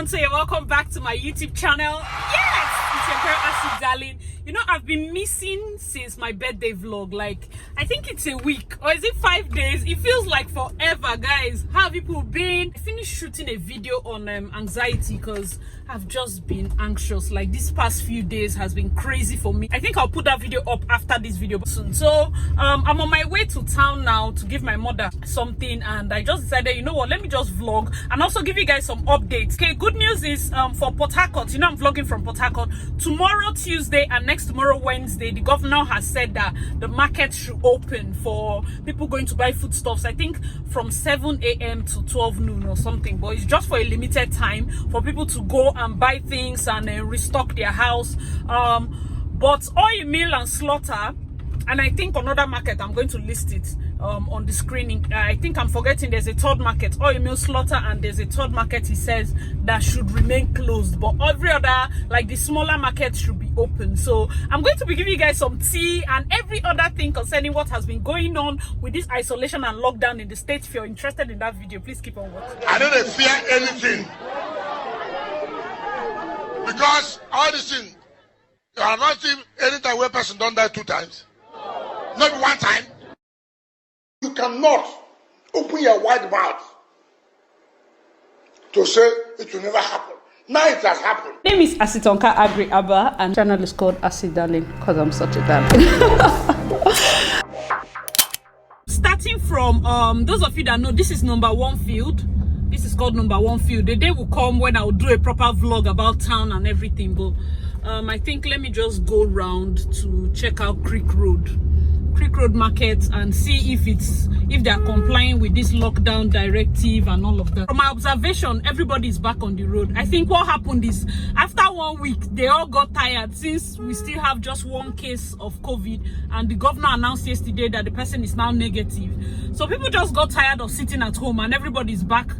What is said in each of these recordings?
everyone, so you're welcome back to my YouTube channel. Yes, it's your girl AsyDarlyn. You know, I've been missing since my birthday vlog. Like, I think it's a week, or is it 5 days? It feels like forever, guys. How have people been? I finished shooting a video on anxiety because I've just been anxious. Like, these past few days has been crazy for me. I think I'll put that video up after this video soon. So I'm on my way to town now to give my mother something, and I just decided, you know what, let me just vlog and also give you guys some updates. Okay, good news is for Port Harcourt, you know, I'm vlogging from Port Harcourt. Tomorrow Tuesday and next tomorrow Wednesday, the governor has said that the market should open for people going to buy foodstuffs. I think from 7 a.m. to 12 noon or something, but it's just for a limited time for people to go and buy things and restock their house. But oil mill and slaughter, and I think another market, I'm going to list it on the screening. I think I'm forgetting there's a third market, oil mill, slaughter, and there's a third market he says that should remain closed, but every other, like the smaller market, should be open. So I'm going to be giving you guys some tea and every other thing concerning what has been going on with this isolation and lockdown in the States. If you're interested in that video, please keep on watching. I don't fear anything because all this thing, you are not seeing anytime where person don't die 2 times, not 1 time. You cannot open your wide mouth to say it will never happen. Now it has happened. My name is Asitonka Aggrey-Abah and channel is called AsyDarlyn because I'm such a darling. Starting from those of you that know, this is #1 field. This is called #1 field. The day will come when I will do a proper vlog about town and everything, but I think let me just go round to check out Creek Road Market and see if they are complying with this lockdown directive and all of that. From my observation, everybody is back on the road. I think what happened is after 1 week they all got tired, since we still have just 1 case of COVID and the governor announced yesterday that the person is now negative. So people just got tired of sitting at home and everybody's back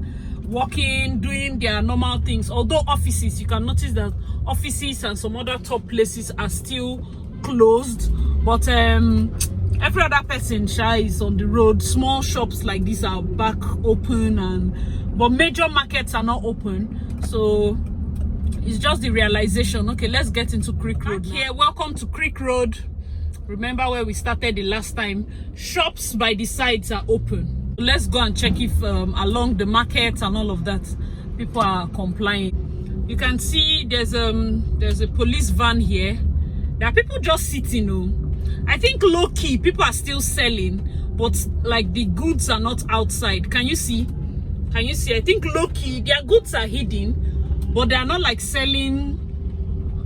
working, doing their normal things. Although offices, you can notice that offices and some other top places are still closed, but every other person is on the road. Small shops like this are back open, but major markets are not open. So it's just the realization. Okay, let's get into Creek Road here. Welcome to Creek Road. Remember where we started the last time? Shops by the sides are open. Let's go and check if along the market and all of that people are complying. You can see there's a police van here. There are people just sitting. I think low-key people are still selling, but like the goods are not outside. Can you see? I think low-key their goods are hidden, but they are not like selling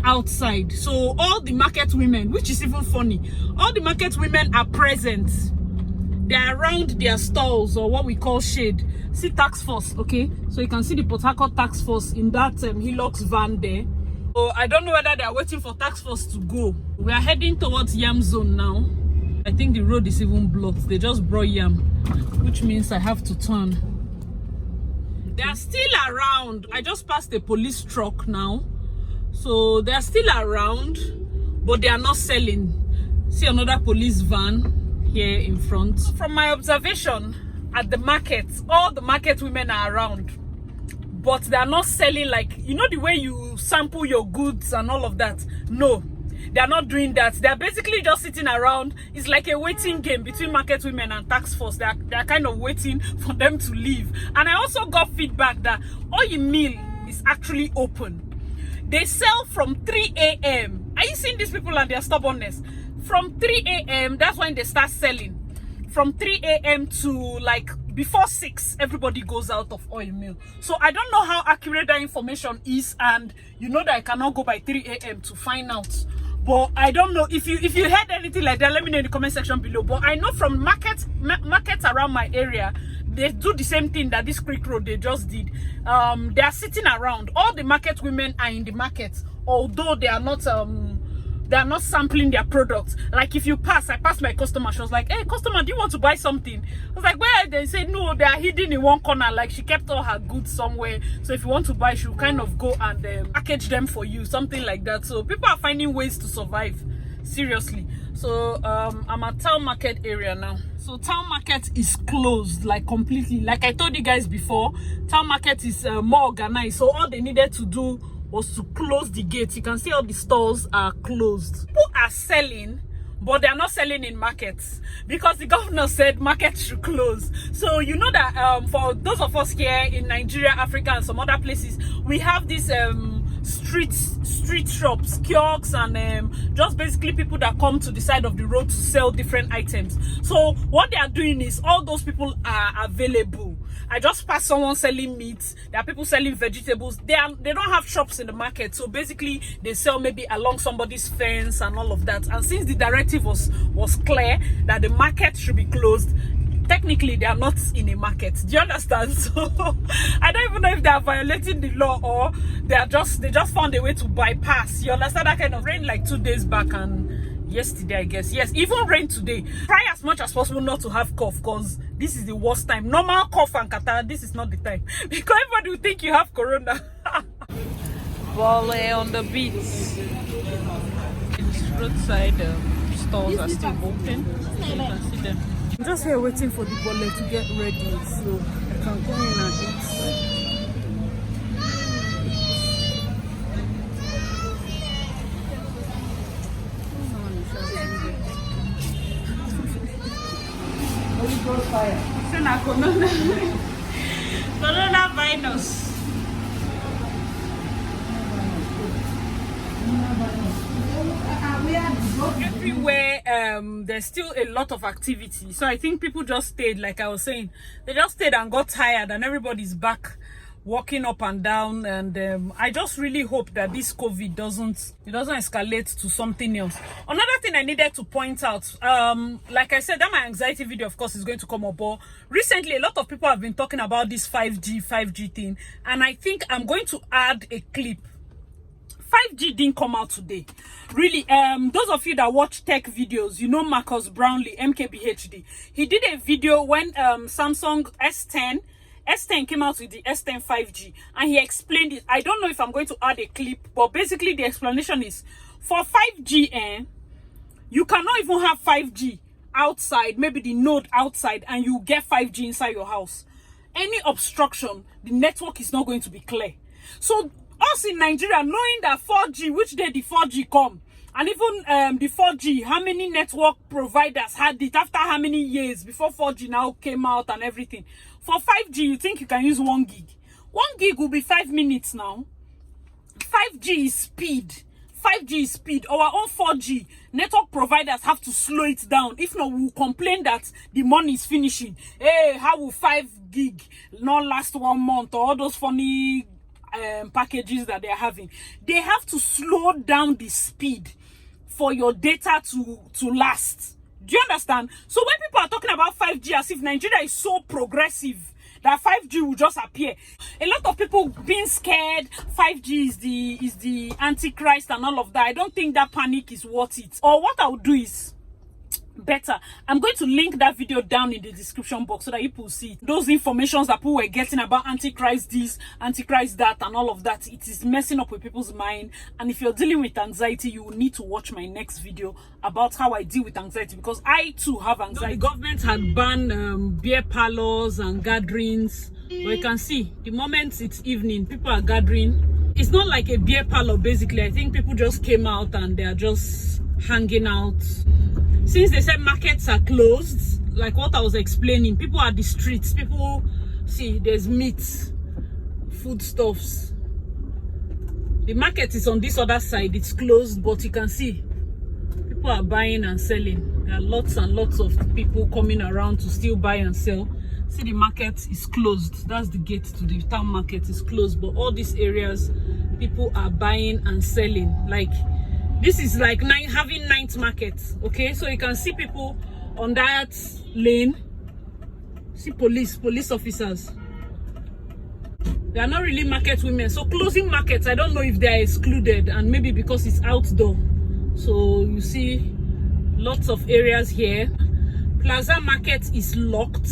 outside. So all the market women, which is even funny, all the market women are present. They are around their stalls, or what we call shade. See tax force, okay? So you can see the Port Harcourt tax force in that Hilux van there. So I don't know whether they are waiting for tax force to go. We are heading towards Yam Zone now. I think the road is even blocked. They just brought Yam, which means I have to turn. They are still around. I just passed a police truck now. So they are still around, but they are not selling. See another police van here in front. From my observation at the market, all the market women are around, but they are not selling, like, you know, the way you sample your goods and all of that. No, they are not doing that. They are basically just sitting around. It's like a waiting game between market women and tax force. They are kind of waiting for them to leave. And I also got feedback that oil mill is actually open. They sell from 3 a.m. Are you seeing these people and their stubbornness? From 3 a.m. that's when they start selling. From 3 a.m. to like before 6, everybody goes out of oil mill. So I don't know how accurate that information is, and you know that I cannot go by 3 a.m. to find out. But I don't know if you heard anything like that. Let me know in the comment section below. But I know from markets around my area, they do the same thing that this Creek Road they just did. They are sitting around. All the market women are in the market, although they are not sampling their products. Like if you pass, I passed my customer, she was like, hey customer, do you want to buy something? I was like, where? They said no, they are hidden in one corner. Like she kept all her goods somewhere, so if you want to buy, she'll kind of go and package them for you, something like that. So people are finding ways to survive, seriously. So I'm at town market area now. So town market is closed, like completely. Like I told you guys before, town market is more organized. So all they needed to do was to close the gate. You can see all the stores are closed. People are selling, but they are not selling in markets because the governor said markets should close. So you know that for those of us here in Nigeria, Africa, and some other places, we have this street shops, kiosks, and just basically people that come to the side of the road to sell different items. So what they are doing is all those people are available. I just passed someone selling meat. There are people selling vegetables. They don't have shops in the market, so basically they sell maybe along somebody's fence and all of that. And since the directive was clear that the market should be closed, technically they are not in a market. Do you understand? So I don't even know if they are violating the law or they just found a way to bypass. You understand? That kind of rain like 2 days back and yesterday, I guess. Yes, even rain today. Try as much as possible not to have cough, because this is the worst time. Normal cough and catarrh, this is not the time, because everybody will think you have corona. Volley on the beach. Roadside stores are still open, so you can see them. I'm just here waiting for the volley to get ready so I can go in and eat. Coronavirus. Everywhere there's still a lot of activity, so I think people just stayed, like I was saying, they just stayed and got tired, and everybody's back walking up and down. And I just really hope that this COVID doesn't escalate to something else. Another thing I needed to point out, like I said, that my anxiety video of course is going to come up, but recently a lot of people have been talking about this 5G thing, and I think I'm going to add a clip. 5G didn't come out today, really. Those of you that watch tech videos, you know Marcus Brownlee, MKBHD. He did a video when Samsung S10 came out with the S10 5G, and he explained it. I don't know if I'm going to add a clip, but basically the explanation is for 5G, you cannot even have 5G outside, maybe the node outside, and you get 5G inside your house. Any obstruction, the network is not going to be clear. So us in Nigeria, knowing that 4G, which day the 4G come, and even the 4G, how many network providers had it after how many years before 4G now came out and everything. For 5G, you think you can use 1 gig. 1 gig will be 5 minutes now. 5G is speed. 5G is speed. Our own 4G, network providers have to slow it down. If not, we'll complain that the money is finishing. Hey, how will 5 gig not last 1 month? Or all those funny packages that they're having. They have to slow down the speed for your data to last. Do you understand? So when people are talking about 5G as if Nigeria is so progressive that 5G will just appear, a lot of people being scared 5G is the antichrist and all of that. I don't think that panic is worth it. Or what I would do is better, I'm going to link that video down in the description box so that people see those informations that people were getting about antichrist this, antichrist that, and all of that. It is messing up with people's mind. And if you're dealing with anxiety, you will need to watch my next video about how I deal with anxiety, because I too have anxiety. The government had banned beer parlors and gatherings, but you can see the moment it's evening, people are gathering. It's not like a beer parlor. Basically, I think people just came out and they are just hanging out. Since they said markets are closed, like what I was explaining, people are the streets. People see there's meat, foodstuffs. The market is on this other side, it's closed, but you can see people are buying and selling. There are lots and lots of people coming around to still buy and sell. See, the market is closed. That's the gate to the town market is closed, but all these areas, people are buying and selling. Like, this is like having night market, okay? So you can see people on that lane. See police officers. They are not really market women. So closing markets, I don't know if they are excluded, and maybe because it's outdoor. So you see lots of areas here. Plaza market is locked,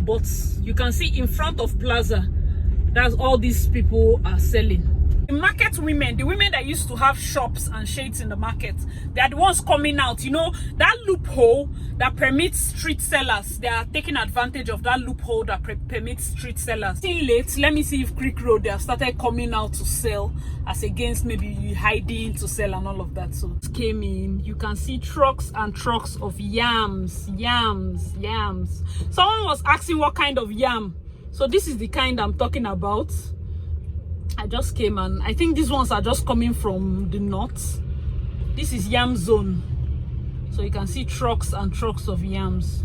but you can see in front of Plaza, that's all these people are selling. The market women, the women that used to have shops and shades in the market, they are the ones coming out. You know, that loophole that permits street sellers, they are taking advantage of that loophole that permits street sellers. Still late, let me see if Creek Road, they have started coming out to sell as against maybe hiding to sell and all of that. So it came in, you can see trucks and trucks of yams. Someone was asking what kind of yam. So this is the kind I'm talking about. I just came and I think these ones are just coming from the north. This is yam zone. So you can see trucks and trucks of yams.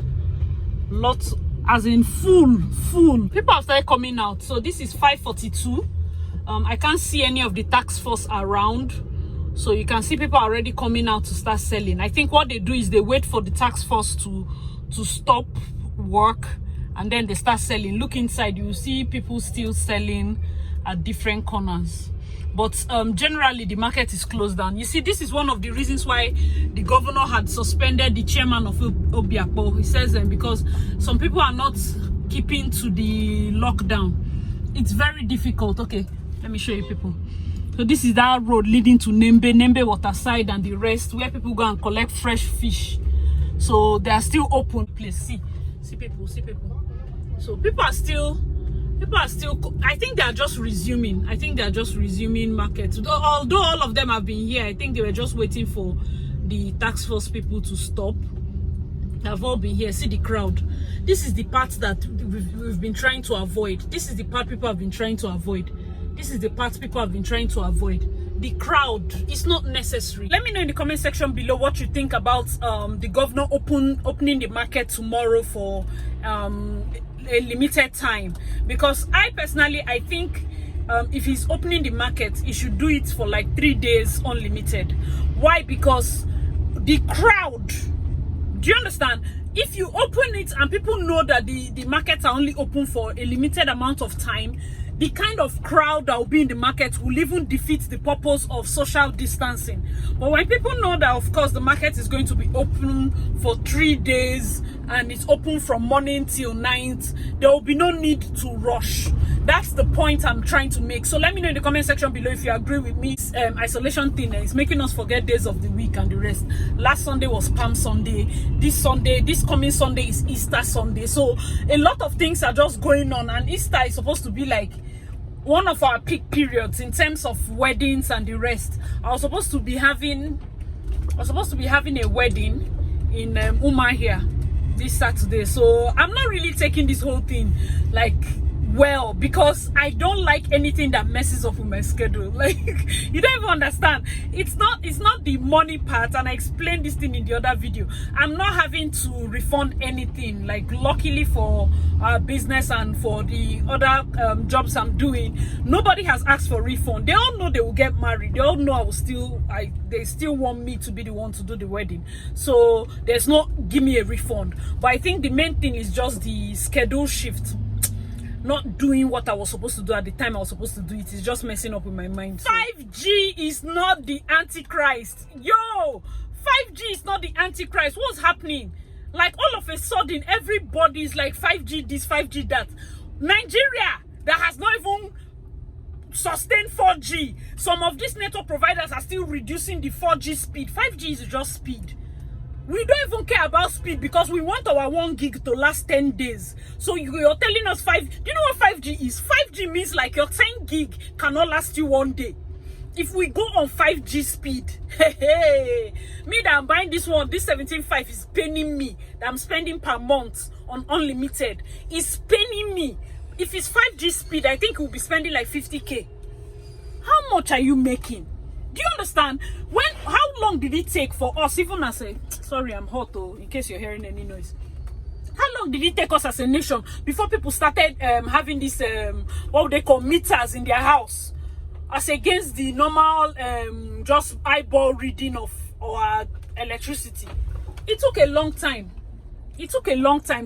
Lots, as in full. People have started coming out. So this is 5:42. I can't see any of the task force around. So you can see people are already coming out to start selling. I think what they do is they wait for the task force to stop work and then they start selling. Look inside, you will see people still selling at different corners, but generally the market is closed down. You see, this is one of the reasons why the governor had suspended the chairman of Obiakpo. He says because some people are not keeping to the lockdown. It's very difficult. Okay, let me show you people. So this is that road leading to Nembe Waterside and the rest, where people go and collect fresh fish. So they are still open. Please see people. So people are still, I think they are just resuming. Markets. Although all of them have been here, I think they were just waiting for the task force people to stop. They've all been here. See the crowd. This is the part that we've been trying to avoid. This is the part people have been trying to avoid. The crowd is not necessary. Let me know in the comment section below what you think about the governor opening the market tomorrow for a limited time, because I personally think if he's opening the market, he should do it for like 3 days unlimited. Why? Because the crowd, do you understand? If you open it and people know that the markets are only open for a limited amount of time, the kind of crowd that will be in the market will even defeat the purpose of social distancing. But when people know that, of course, the market is going to be open for 3 days and it's open from morning till night, there will be no need to rush. That's the point I'm trying to make. So let me know in the comment section below if you agree with me. Isolation thing is making us forget days of the week and the rest. Last Sunday was Palm Sunday. This coming Sunday is Easter Sunday. So a lot of things are just going on, and Easter is supposed to be like one of our peak periods in terms of weddings and the rest. I was supposed to be having a wedding in Umahia this Saturday, so I'm not really taking this whole thing like well, because I don't like anything that messes up with my schedule. Like, you don't even understand. It's not the money part, and I explained this thing in the other video. I'm not having to refund anything. Like, luckily for our business and for the other jobs I'm doing, nobody has asked for refund. They all know they will get married. They all know they still want me to be the one to do the wedding. So there's no give me a refund. But I think the main thing is just the schedule shift. Not doing what I was supposed to do at the time I was supposed to do it is just messing up with my mind. So 5G is not the Antichrist. Yo, 5G is not the Antichrist. What's happening? Like, all of a sudden, everybody is like 5G this, 5G that. Nigeria, that has not even sustained 4G. Some of these network providers are still reducing the 4G speed. 5G is just speed. We don't even care about speed because we want our 1 gig to last 10 days. So you're telling us do you know what 5G is? 5G means like your 10 gig cannot last you 1 day. If we go on 5G speed, me that I'm buying this 17.5 is paining me. That I'm spending per month on unlimited. It's paining me. If it's 5G speed, I think we'll be spending like 50K. How much are you making? Do you understand? How long did it take for us, even as a, sorry, I'm hot though, in case you're hearing any noise. How long did it take us as a nation before people started having this, what they call meters in their house, as against the normal, just eyeball reading of our electricity? It took a long time.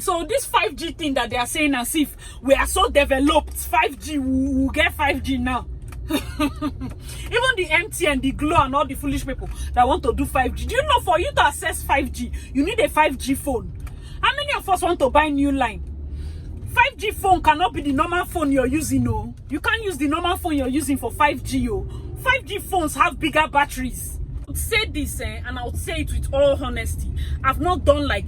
So this 5G thing that they are saying as if we are so developed, 5G, we'll get 5G now. Even the MTN, the Glow, and all the foolish people that want to do 5G. Do you know, for you to access 5G, you need a 5G phone? How many of us want to buy new line? 5G phone cannot be the normal phone you're using. No, you can't use the normal phone you're using for 5G. 5G phones have bigger batteries. I would say this, and I would say it with all honesty. I've not done like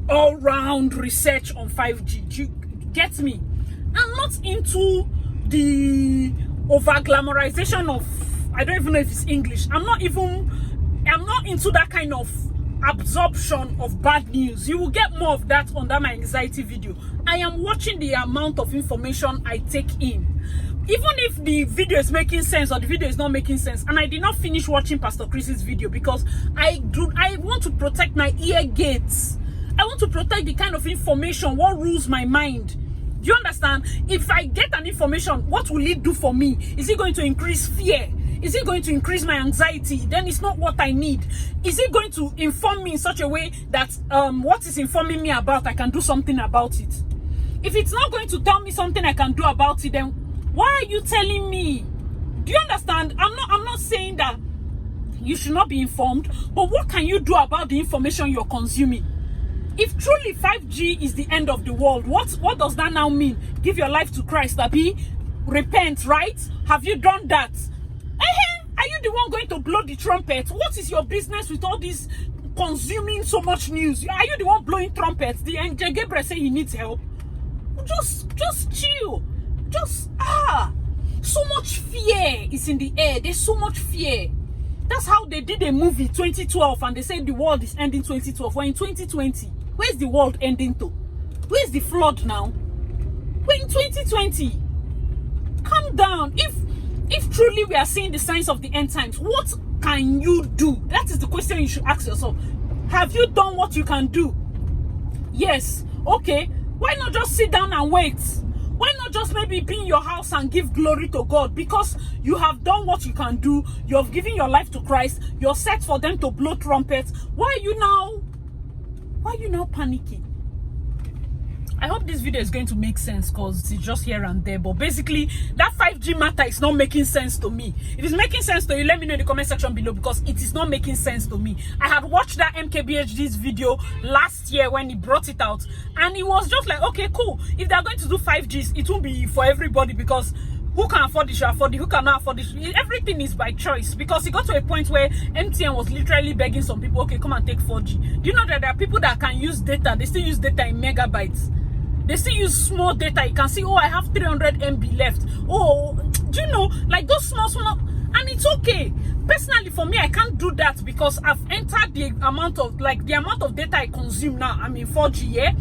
all-round research on 5G. Do you get me? I'm not into the over-glamorization of, I don't even know if it's English. I'm not into that kind of absorption of bad news. You will get more of that under my anxiety video. I am watching the amount of information I take in. Even if the video is making sense or the video is not making sense, and I did not finish watching Pastor Chris's video because I want to protect my ear gates. I want to protect the kind of information what rules my mind. Do you understand? If I get an information, what will it do for me? Is it going to increase fear? Is it going to increase my anxiety? Then it's not what I need. Is it going to inform me in such a way that what is informing me about, I can do something about it? If it's not going to tell me something I can do about it, then why are you telling me? Do you understand? I'm not saying that you should not be informed, but what can you do about the information you're consuming? If truly 5G is the end of the world, what does that now mean? Give your life to Christ, Abi. Repent, right? Have you done that? Are you the one going to blow the trumpet? What is your business with all this consuming so much news? Are you the one blowing trumpets? The angel Gabriel say he needs help. Just chill. So much fear is in the air. There's so much fear. That's how they did a movie 2012 and they said the world is ending 2012. We're in 2020. Where's the world ending to? Where's the flood now? We're in 2020. Calm down. If truly we are seeing the signs of the end times, what can you do? That is the question you should ask yourself. Have you done what you can do? Yes. Okay. Why not just sit down and wait? Why not just maybe be in your house and give glory to God? Because you have done what you can do. You have given your life to Christ. You're set for them to blow trumpets. Why are you now panicking? I hope this video is going to make sense because it's just here and there. But basically, that 5G matter is not making sense to me. If it's making sense to you, let me know in the comment section below because it is not making sense to me. I had watched that MKBHD's video last year when he brought it out. And it was just like, okay, cool. If they're going to do 5Gs, it won't be for everybody because who can afford it should afford it. Who cannot afford it? Everything is by choice. Because it got to a point where MTN was literally begging some people, okay, come and take 4G. Do you know that there are people that can use data? They still use data in megabytes. They still use small data. You can see, oh, I have 300 MB left. Oh, do you know, like those small, and it's okay. Personally, for me, I can't do that because I've entered the amount of data I consume now. I'm in 4G, yeah?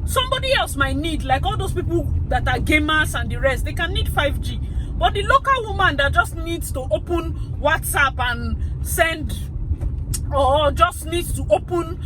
Somebody else might need, like all those people that are gamers and the rest, they can need 5G. But the local woman that just needs to open WhatsApp and send, or just needs to open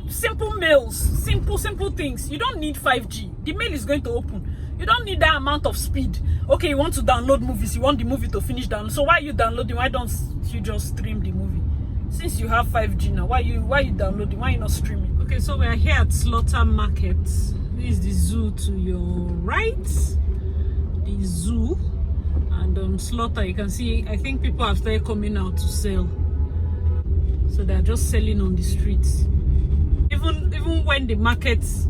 simple mails, simple things, you don't need 5G. The mail is going to open. You don't need that amount of speed. Okay, you want to download movies, you want the movie to finish down. So why are you downloading? Why don't you just stream the movie? Since you have 5G now, why are you downloading? Why are you not streaming? Okay, so we are here at Slaughter Market. This is the zoo to your right. The zoo. And Slaughter, you can see, I think people have started coming out to sell. So they're just selling on the streets. Even when the markets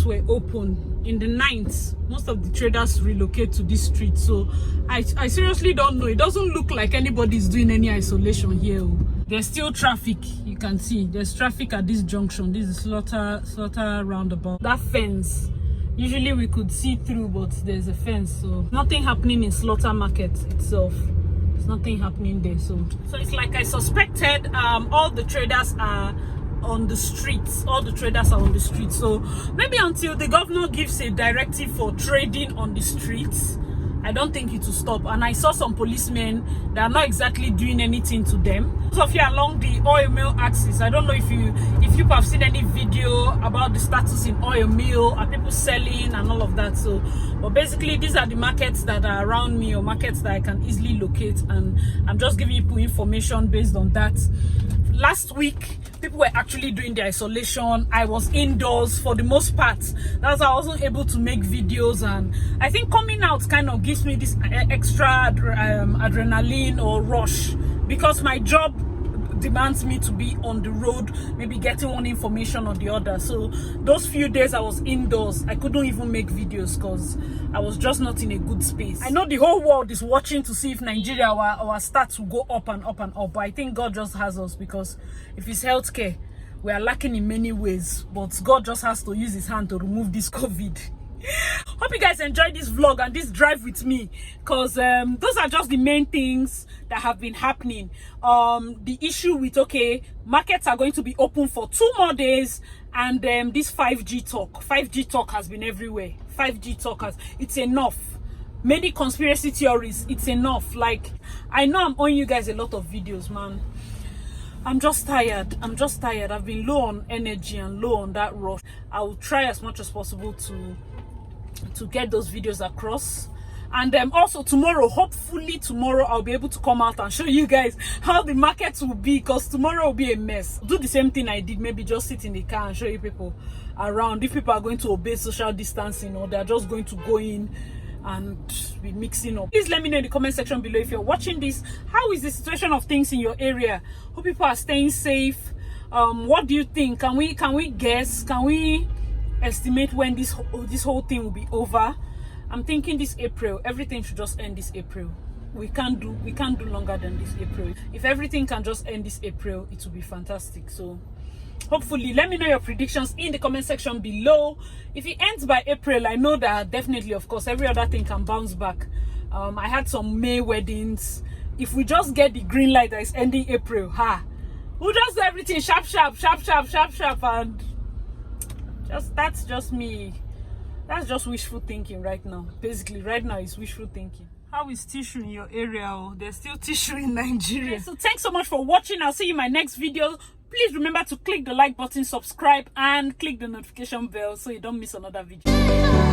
were open in the 9th, most of the traders relocate to this street. So I seriously don't know. It doesn't look like anybody's doing any isolation here. There's still traffic. You can see there's traffic at this junction. This is Slaughter roundabout. That fence, usually we could see through, but there's a fence. So nothing happening in Slaughter Market itself. There's nothing happening there. So it's like I suspected. All the traders are on the streets. All the traders are on the streets. So maybe until the governor gives a directive for trading on the streets, I don't think it will stop. And I saw some policemen that are not exactly doing anything to them. Those of you along the oil mill axis, I don't know if you have seen any video about the status in oil mill, are people selling and all of that. So, but basically these are the markets that are around me, or markets that I can easily locate, and I'm just giving you information based on that. Last week, people were actually doing the isolation. I was indoors for the most part. That's why I wasn't able to make videos, and I think coming out kind of gives me this extra adrenaline or rush, because my job demands me to be on the road, maybe getting one information or the other. So those few days I was indoors, I couldn't even make videos because I was just not in a good space. I know the whole world is watching to see if Nigeria, our stats will go up and up and up, but I think God just has us, because if it's healthcare, we are lacking in many ways, but God just has to use his hand to remove this COVID. Hope you guys enjoyed this vlog and this drive with me, because those are just the main things that have been happening. The issue with, okay, markets are going to be open for 2 more days, and this 5G talk has been everywhere. 5G talk it's enough. Many conspiracy theories, it's enough. Like, I know I'm owing you guys a lot of videos, man. I'm just tired. I've been low on energy and low on that rush. I will try as much as possible to get those videos across. And also tomorrow, hopefully tomorrow, I'll be able to come out and show you guys how the markets will be, because tomorrow will be a mess. Do the same thing I did, maybe just sit in the car and show you people around. If people are going to obey social distancing, or they're just going to go in and be mixing up. Please let me know in the comment section below, if you're watching this, how is the situation of things in your area? Hope people are staying safe. What do you think? Can we guess? Can we estimate when this whole thing will be over? I'm thinking this April. Everything should just end this April. We can't do longer than this April. If everything can just end this April, it will be fantastic. So hopefully, let me know your predictions in the comment section below. If it ends by April, I know that definitely, of course, every other thing can bounce back. I had some May weddings. If we just get the green light that is ending April, we'll just do everything sharp, and that's just me. That's just wishful thinking right now. Basically, right now it's wishful thinking. How is tissue in your area? Oh, there's still tissue in Nigeria. So thanks so much for watching. I'll see you in my next video. Please remember to click the like button, subscribe, and click the notification bell so you don't miss another video.